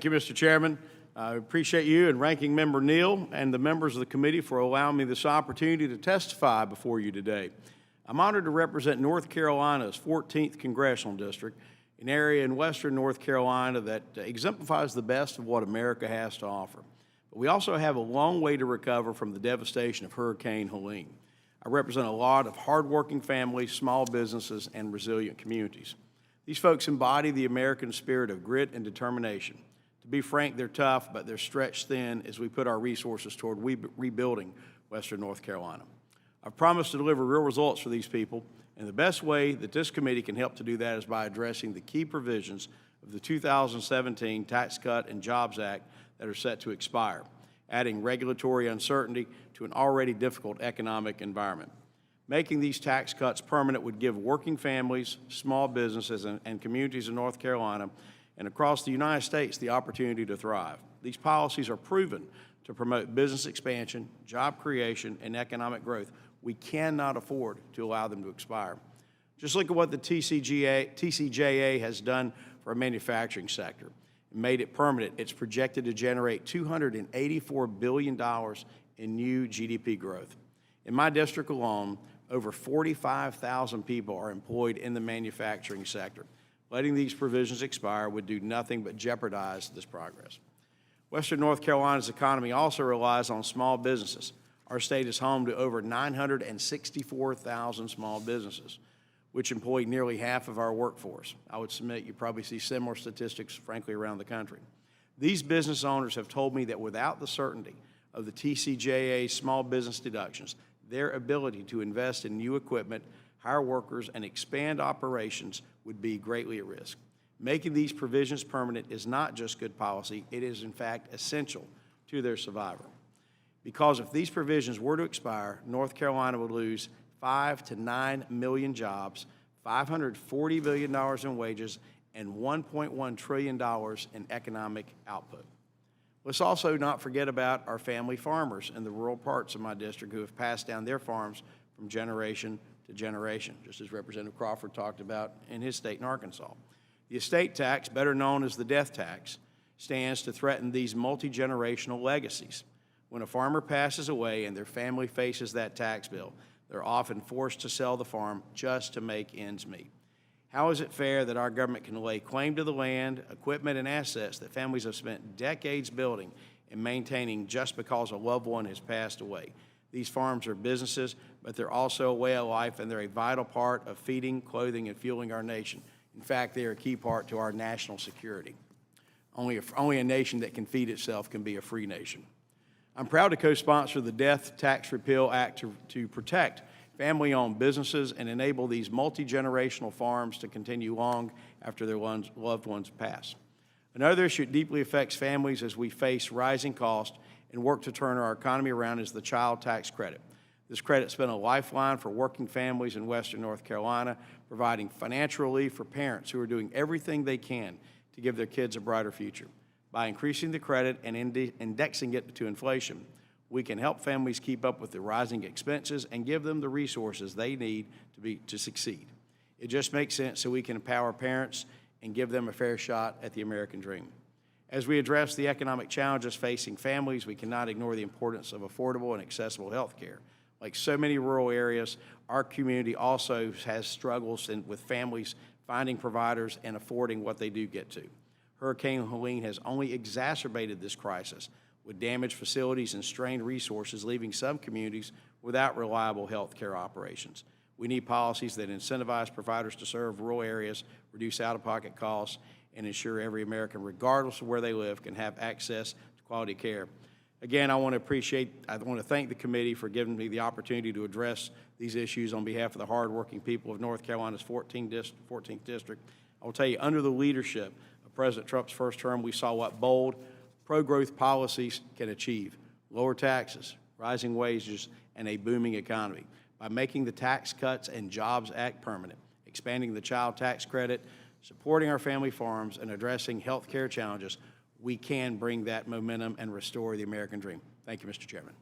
Thank you, Mr. Chairman. I appreciate you and Ranking Member Neal and the members of the committee for allowing me this opportunity to testify before you today. I'm honored to represent North Carolina's 14th Congressional District, an area in western North Carolina that exemplifies the best of what America has to offer. But we also have a long way to recover from the devastation of Hurricane Helene. I represent a lot of hardworking families, small businesses, and resilient communities. These folks embody the American spirit of grit and determination. To be frank, they're tough, but they're stretched thin as we put our resources toward rebuilding western North Carolina. I've promised to deliver real results for these people, and the best way that this committee can help to do that is by addressing the key provisions of the 2017 Tax Cut and Jobs Act that are set to expire, adding regulatory uncertainty to an already difficult economic environment. Making these tax cuts permanent would give working families, small businesses, and communities in North Carolina and across the United States the opportunity to thrive. These policies are proven to promote business expansion, job creation, and economic growth. We cannot afford to allow them to expire. Just look at what the TCJA has done for our manufacturing sector. It made it permanent. It's projected to generate $284 billion in new GDP growth. In my district alone, over 45,000 people are employed in the manufacturing sector. Letting these provisions expire would do nothing but jeopardize this progress. Western North Carolina's economy also relies on small businesses. Our state is home to over 964,000 small businesses, which employ nearly half of our workforce. I would submit you probably see similar statistics, frankly, around the country. These business owners have told me that without the certainty of the TCJA's small business deductions, their ability to invest in new equipment, hire workers, and expand operations would be greatly at risk. Making these provisions permanent is not just good policy, it is in fact essential to their survival. Because if these provisions were to expire, North Carolina would lose 5 to 9 million jobs, $540 billion in wages, and $1.1 trillion in economic output. Let's also not forget about our family farmers in the rural parts of my district who have passed down their farms from generation to generation, just as Representative Crawford talked about in his state in Arkansas. The estate tax, better known as the death tax, stands to threaten these multi-generational legacies. When a farmer passes away and their family faces that tax bill, they're often forced to sell the farm just to make ends meet. How is it fair that our government can lay claim to the land, equipment, and assets that families have spent decades building and maintaining just because a loved one has passed away? These farms are businesses, but they're also a way of life, and they're a vital part of feeding, clothing, and fueling our nation. In fact, they are a key part to our national security. Only a nation that can feed itself can be a free nation. I'm proud to co-sponsor the Death Tax Repeal Act to protect family-owned businesses and enable these multi-generational farms to continue long after their loved ones pass. Another issue that deeply affects families as we face rising costs and work to turn our economy around is the child tax credit. This credit's been a lifeline for working families in western North Carolina, providing financial relief for parents who are doing everything they can to give their kids a brighter future. By increasing the credit and indexing it to inflation, we can help families keep up with the rising expenses and give them the resources they need to succeed. It just makes sense so we can empower parents and give them a fair shot at the American dream. As we address the economic challenges facing families, we cannot ignore the importance of affordable and accessible health care. Like so many rural areas, our community also has struggles with families finding providers and affording what they do get to. Hurricane Helene has only exacerbated this crisis with damaged facilities and strained resources, leaving some communities without reliable health care operations. We need policies that incentivize providers to serve rural areas, reduce out-of-pocket costs, and ensure every American, regardless of where they live, can have access to quality care. Again, I want to thank the committee for giving me the opportunity to address these issues on behalf of the hardworking people of North Carolina's 14th District. I will tell you, under the leadership of President Trump's first term, we saw what bold, pro-growth policies can achieve: lower taxes, rising wages, and a booming economy. By making the Tax Cuts and Jobs Act permanent, expanding the child tax credit, supporting our family farms, and addressing health care challenges, we can bring that momentum and restore the American dream. Thank you, Mr. Chairman.